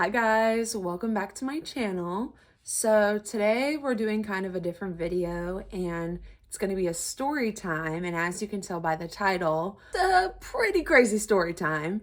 Hi guys, welcome back to my channel. So today we're doing kind of a different video and it's going to be a story time, and as you can tell by the title, it's a pretty crazy story time.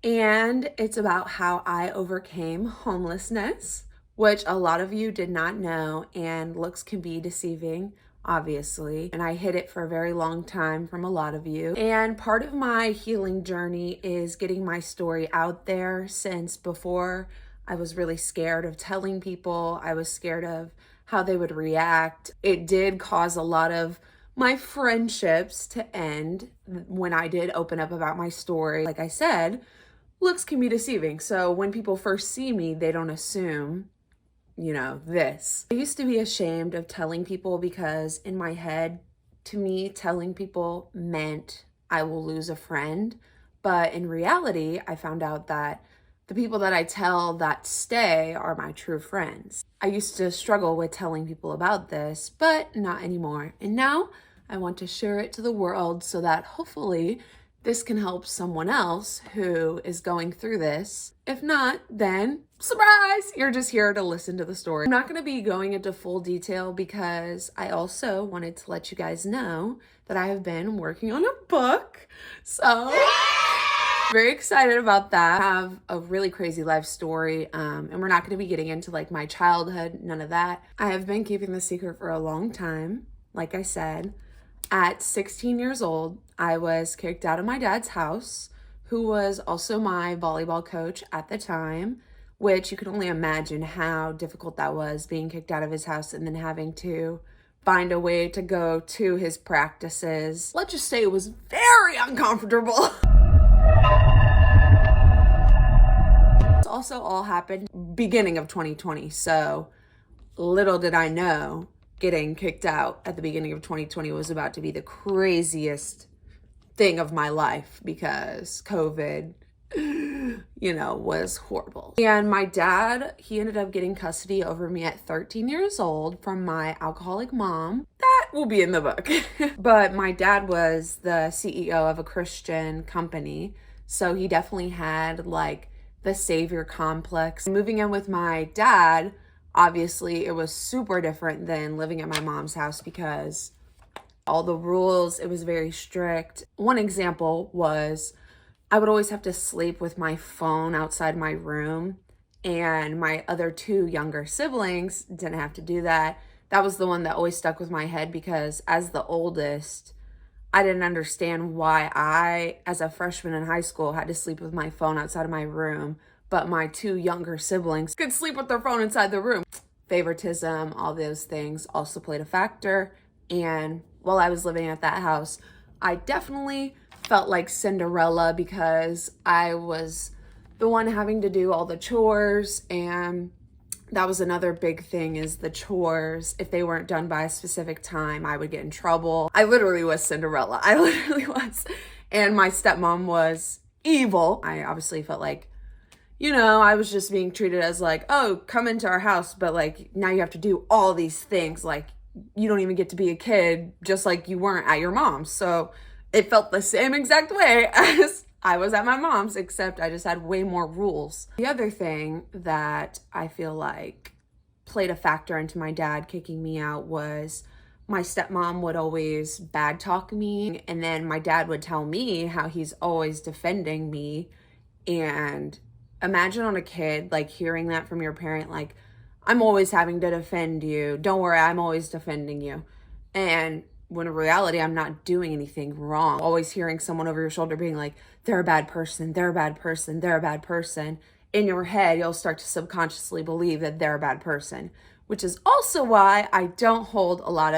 And it's about how I overcame homelessness, which a lot of you did not know, and looks can be deceiving, obviously. And I hid it for a very long time from a lot of you. And part of my healing journey is getting my story out there, since before I was really scared of telling people. I was scared of how they would react. It did cause a lot of my friendships to end when I did open up about my story. Like I said, looks can be deceiving. So when people first see me, they don't assume, this. I used to be ashamed of telling people because in my head, to me, telling people meant I will lose a friend. But in reality, I found out that the people that I tell that stay are my true friends. I used to struggle with telling people about this, but not anymore. And now I want to share it to the world so that hopefully this can help someone else who is going through this. If not, then surprise, you're just here to listen to the story. I'm not going to be going into full detail because I also wanted to let you guys know that I have been working on a book. So very excited about that. I have a really crazy life story, and we're not going to be getting into like my childhood, none of that. I have been keeping the secret for a long time. Like I said, at 16 years old, I was kicked out of my dad's house, who was also my volleyball coach at the time, which you can only imagine how difficult that was, being kicked out of his house and then having to find a way to go to his practices. Let's just say it was very uncomfortable. This also all happened beginning of 2020, so little did I know getting kicked out at the beginning of 2020 was about to be the craziest thing of my life because COVID, was horrible. And my dad, he ended up getting custody over me at 13 years old from my alcoholic mom. That will be in the book. But my dad was the CEO of a Christian company, so he definitely had like the savior complex. Moving in with my dad, obviously, it was super different than living at my mom's house because all the rules, it was very strict. One example was I would always have to sleep with my phone outside my room, and my other two younger siblings didn't have to do that. That was the one that always stuck with my head because as the oldest, I didn't understand why I, as a freshman in high school, had to sleep with my phone outside of my room, but my two younger siblings could sleep with their phone inside the room. Favoritism, all those things also played a factor. And while I was living at that house, I definitely felt like Cinderella because I was the one having to do all the chores, and that was another big thing, is the chores. If they weren't done by a specific time, I would get in trouble. I literally was Cinderella. I literally was. And my stepmom was evil. I obviously felt like, I was just being treated as like, oh, come into our house, but like now you have to do all these things. Like you don't even get to be a kid, just like you weren't at your mom's. So it felt the same exact way as I was at my mom's, except I just had way more rules. The other thing that I feel like played a factor into my dad kicking me out was my stepmom would always bad talk me, and then my dad would tell me how he's always defending me. And imagine on a kid, like hearing that from your parent, like, I'm always having to defend you. Don't worry, I'm always defending you. And when in reality, I'm not doing anything wrong. Always hearing someone over your shoulder being like, they're a bad person, they're a bad person, they're a bad person. In your head, you'll start to subconsciously believe that they're a bad person, which is also why I don't hold a lot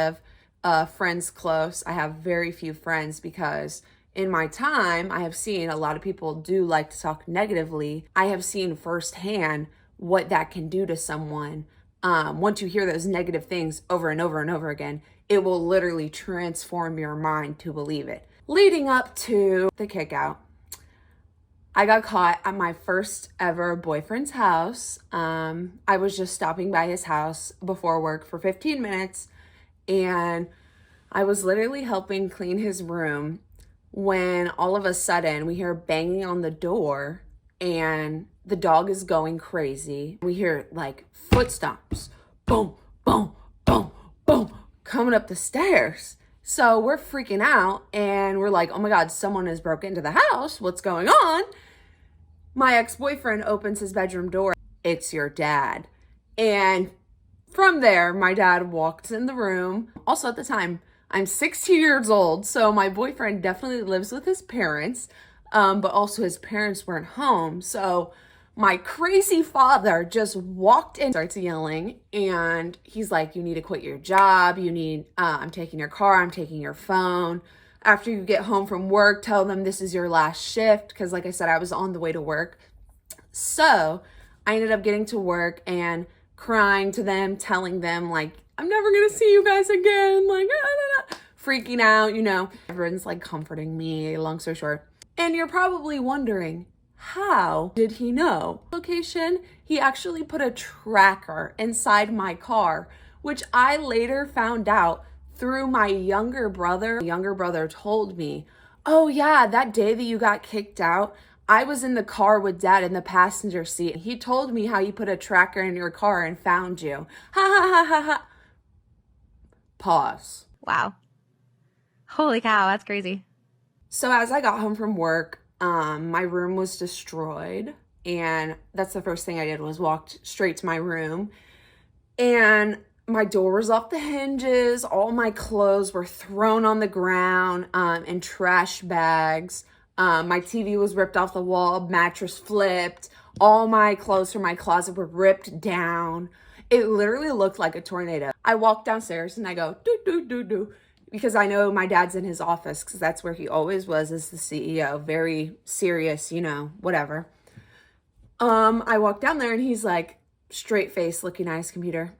of friends close. I have very few friends because in my time, I have seen a lot of people do like to talk negatively. I have seen firsthand what that can do to someone. Once you hear those negative things over and over and over again, it will literally transform your mind to believe it. Leading up to the kick out, I got caught at my first ever boyfriend's house. I was just stopping by his house before work for 15 minutes, and I was literally helping clean his room when all of a sudden we hear banging on the door, and the dog is going crazy. We hear like footsteps, boom, boom, boom, boom, coming up the stairs. So we're freaking out and we're like, oh my God, someone has broken into the house. What's going on? My ex-boyfriend opens his bedroom door. It's your dad. And from there, my dad walks in the room. Also at the time, I'm 16 years old. So my boyfriend definitely lives with his parents, but also his parents weren't home. So my crazy father just walked in, starts yelling, and he's like, you need to quit your job. I'm taking your car. I'm taking your phone. After you get home from work, tell them this is your last shift. Because like I said, I was on the way to work. So I ended up getting to work and crying to them, telling them like, I'm never going to see you guys again. Like, freaking out, everyone's like comforting me, long story short. And you're probably wondering, how did he know? Location, he actually put a tracker inside my car, which I later found out through my younger brother. My younger brother told me, oh yeah, that day that you got kicked out, I was in the car with dad in the passenger seat. He told me how you put a tracker in your car and found you. Ha ha ha ha ha. Pause. Wow. Holy cow, that's crazy. So as I got home from work, my room was destroyed, and that's the first thing I did was walked straight to my room, and my door was off the hinges. All my clothes were thrown on the ground in trash bags. My TV was ripped off the wall, mattress flipped. All my clothes from my closet were ripped down. It literally looked like a tornado. I walked downstairs and I go, doo, doo, doo, doo. Because I know my dad's in his office because that's where he always was as the CEO. Very serious, whatever. I walked down there and he's like straight face looking at his computer.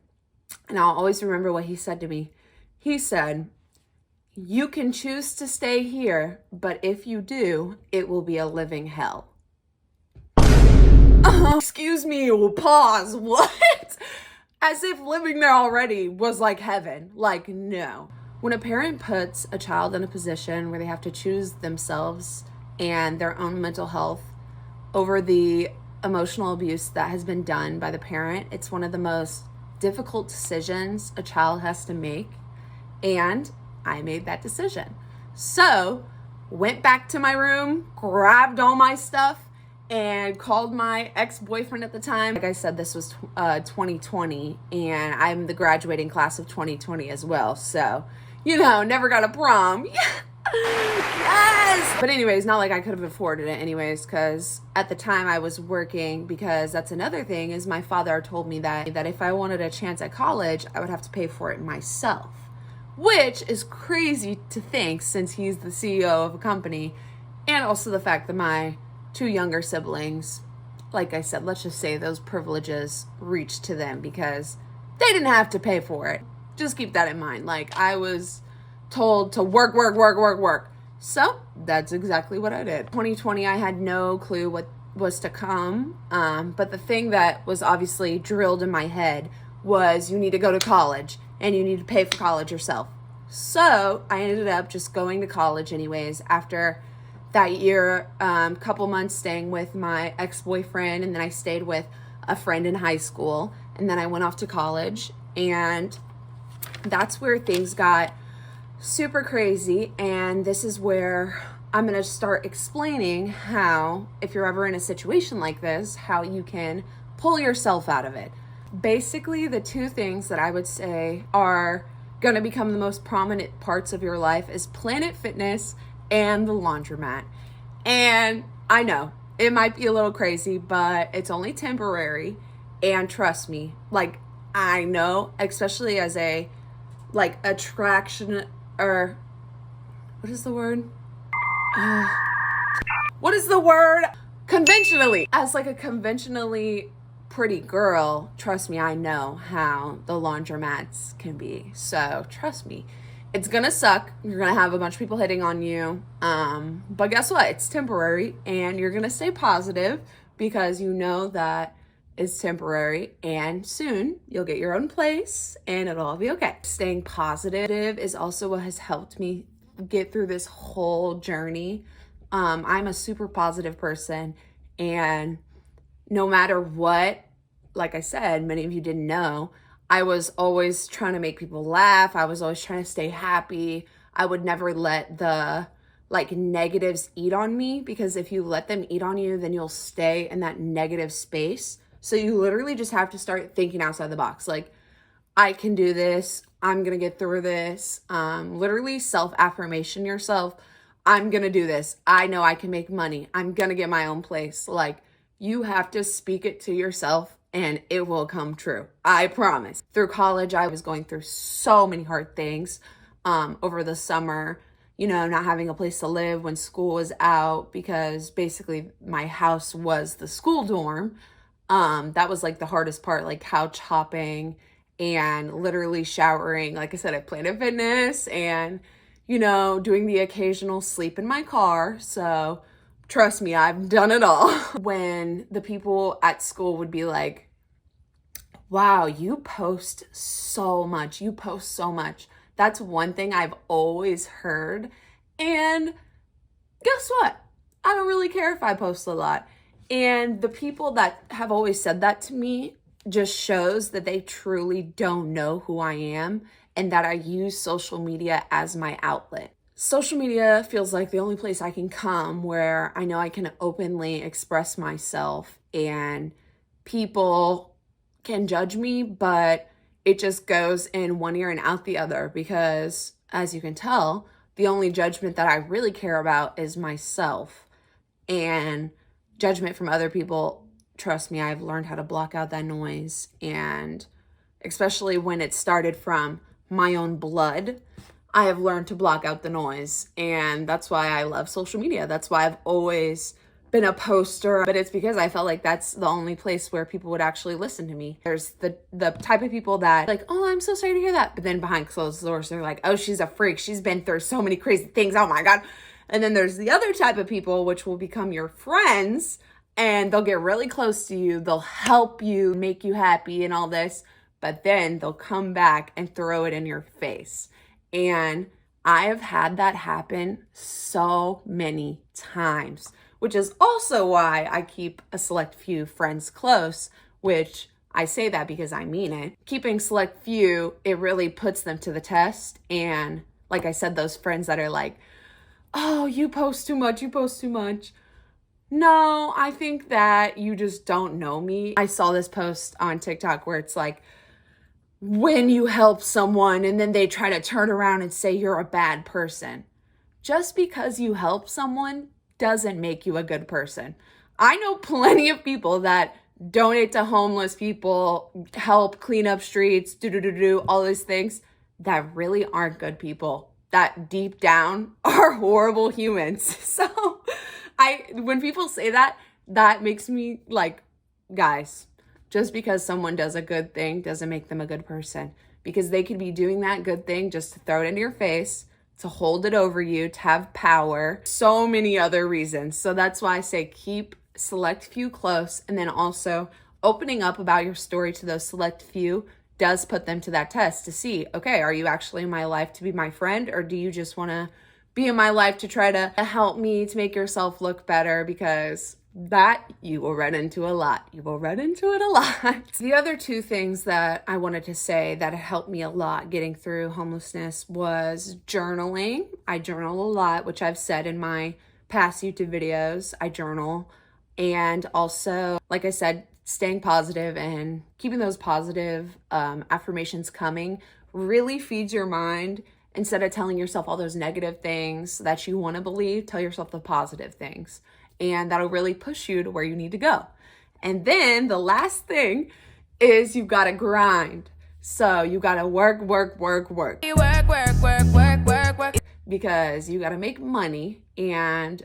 And I'll always remember what he said to me. He said, you can choose to stay here, but if you do, it will be a living hell. Excuse me, pause, what? As if living there already was like heaven. Like, no. When a parent puts a child in a position where they have to choose themselves and their own mental health over the emotional abuse that has been done by the parent, it's one of the most difficult decisions a child has to make. And I made that decision. So, went back to my room, grabbed all my stuff, and called my ex-boyfriend at the time. Like I said, this was 2020, and I'm the graduating class of 2020 as well. So, never got a prom. Yes! But anyways, not like I could have afforded it anyways, because at the time I was working, because that's another thing, is my father told me that if I wanted a chance at college, I would have to pay for it myself. Which is crazy to think since he's the CEO of a company, and also the fact that my two younger siblings, like I said, let's just say those privileges reached to them because they didn't have to pay for it. Just keep that in mind. Like, I was told to work. So that's exactly what I did. 2020, I had no clue what was to come. But the thing that was obviously drilled in my head was you need to go to college and you need to pay for college yourself. So I ended up just going to college anyways after that year, couple months staying with my ex-boyfriend, and then I stayed with a friend in high school, and then I went off to college, and that's where things got super crazy. And this is where I'm going to start explaining how, if you're ever in a situation like this, how you can pull yourself out of it. Basically, the two things that I would say are going to become the most prominent parts of your life is Planet Fitness and the laundromat. And I know it might be a little crazy, but it's only temporary. And trust me, like, I know, especially as a attraction, or what is the word? Conventionally, as like a conventionally pretty girl, trust me, I know how the laundromats can be. So trust me, it's gonna suck. You're gonna have a bunch of people hitting on you. But guess what? It's temporary, and you're gonna stay positive because you know that it's temporary, and soon you'll get your own place and it'll all be okay. Staying positive is also what has helped me get through this whole journey. I'm a super positive person, And no matter what, like I said, many of you didn't know, I was always trying to make people laugh. I was always trying to stay happy. I would never let the negatives eat on me, because if you let them eat on you, then you'll stay in that negative space. So you literally just have to start thinking outside the box. Like, I can do this. I'm going to get through this. Literally self-affirmation yourself. I'm going to do this. I know I can make money. I'm going to get my own place. Like, you have to speak it to yourself and it will come true. I promise. Through college, I was going through so many hard things over the summer, not having a place to live when school was out, because basically my house was the school dorm. That was like the hardest part, like couch hopping and literally showering. Like I said, I Planet Fitness and, doing the occasional sleep in my car. So trust me, I've done it all. When the people at school would be like, wow, you post so much. You post so much. That's one thing I've always heard. And guess what? I don't really care if I post a lot. And the people that have always said that to me just shows that they truly don't know who I am and that I use social media as my outlet. Social media feels like the only place I can come where I know I can openly express myself, and people can judge me, but it just goes in one ear and out the other, because as you can tell, the only judgment that I really care about is myself. And judgment from other people, trust me, I've learned how to block out that noise. And especially when it started from my own blood, I have learned to block out the noise. And that's why I love social media. That's why I've always been a poster, but it's because I felt like that's the only place where people would actually listen to me. There's the type of people that like, oh, I'm so sorry to hear that. But then behind closed doors, they're like, oh, she's a freak. She's been through so many crazy things. Oh my God. And then there's the other type of people, which will become your friends, and they'll get really close to you. They'll help you, make you happy and all this, but then they'll come back and throw it in your face. And I have had that happen so many times, which is also why I keep a select few friends close, which I say that because I mean it. Keeping select few, it really puts them to the test. And like I said, those friends that are like, oh, you post too much, you post too much. No, I think that you just don't know me. I saw this post on TikTok where it's like, when you help someone and then they try to turn around and say you're a bad person. Just because you help someone doesn't make you a good person. I know plenty of people that donate to homeless people, help clean up streets, all these things that really aren't good people, that deep down are horrible humans. So when people say that, that makes me like, guys, just because someone does a good thing doesn't make them a good person, because they could be doing that good thing just to throw it into your face, to hold it over you, to have power, so many other reasons. So that's why I say keep select few close, and then also opening up about your story to those select few does put them to that test to see, okay, are you actually in my life to be my friend, or do you just want to be in my life to try to help me to make yourself look better? Because that you will run into a lot. You will run into it a lot. The other two things that I wanted to say that helped me a lot getting through homelessness was journaling. I journal a lot, which I've said in my past YouTube videos. I journal. And also, like I said, staying positive and keeping those positive affirmations coming really feeds your mind. Instead of telling yourself all those negative things that you want to believe, tell yourself the positive things. And that'll really push you to where you need to go. And then the last thing is you've got to grind. So you got to work. Because you got to make money, and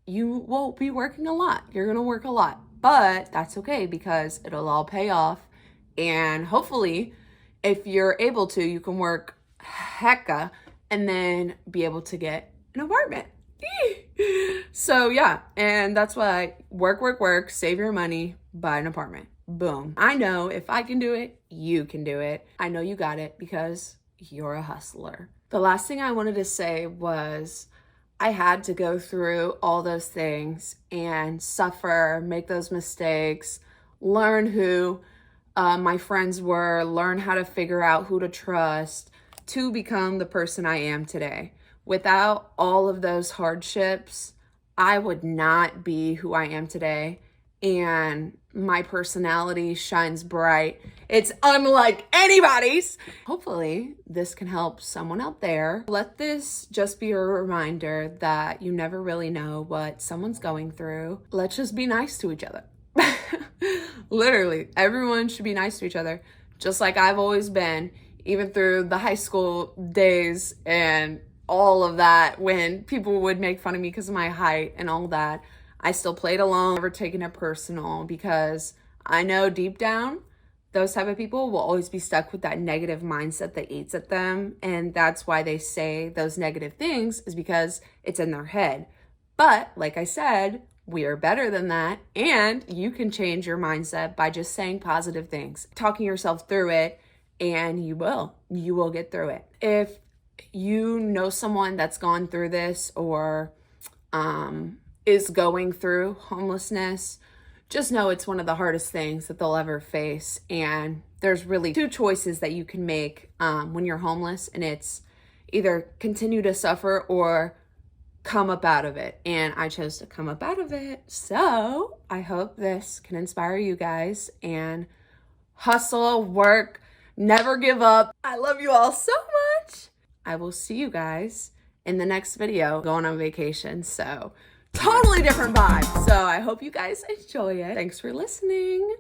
you will be working a lot. You're going to work a lot, but that's okay because it'll all pay off. And hopefully, if you're able to, you can work hecka and then be able to get an apartment. So yeah, and that's why work, save your money, buy an apartment. Boom. I know if I can do it, you can do it. I know you got it because you're a hustler. The last thing I wanted to say was I had to go through all those things and suffer, make those mistakes, learn who my friends were, learn how to figure out who to trust to become the person I am today. Without all of those hardships, I would not be who I am today. And my personality shines bright. It's unlike anybody's. Hopefully, this can help someone out there. Let this just be a reminder that you never really know what someone's going through. Let's just be nice to each other. Literally, everyone should be nice to each other, just like I've always been, even through the high school days and all of that, when people would make fun of me because of my height and all that. I still played along, never taken it personal, because I know deep down, those type of people will always be stuck with that negative mindset that eats at them. And that's why they say those negative things, is because it's in their head. But like I said, we are better than that. And you can change your mindset by just saying positive things, talking yourself through it, and you will get through it. If you know someone that's gone through this, or is going through homelessness, just know it's one of the hardest things that they'll ever face. And there's really two choices that you can make when you're homeless, and it's either continue to suffer or come up out of it. And I chose to come up out of it. So I hope this can inspire you guys, and hustle, work, never give up. I love you all so much. I will see you guys in the next video. Going on vacation, so totally different vibe. So I hope you guys enjoy it. Thanks for listening.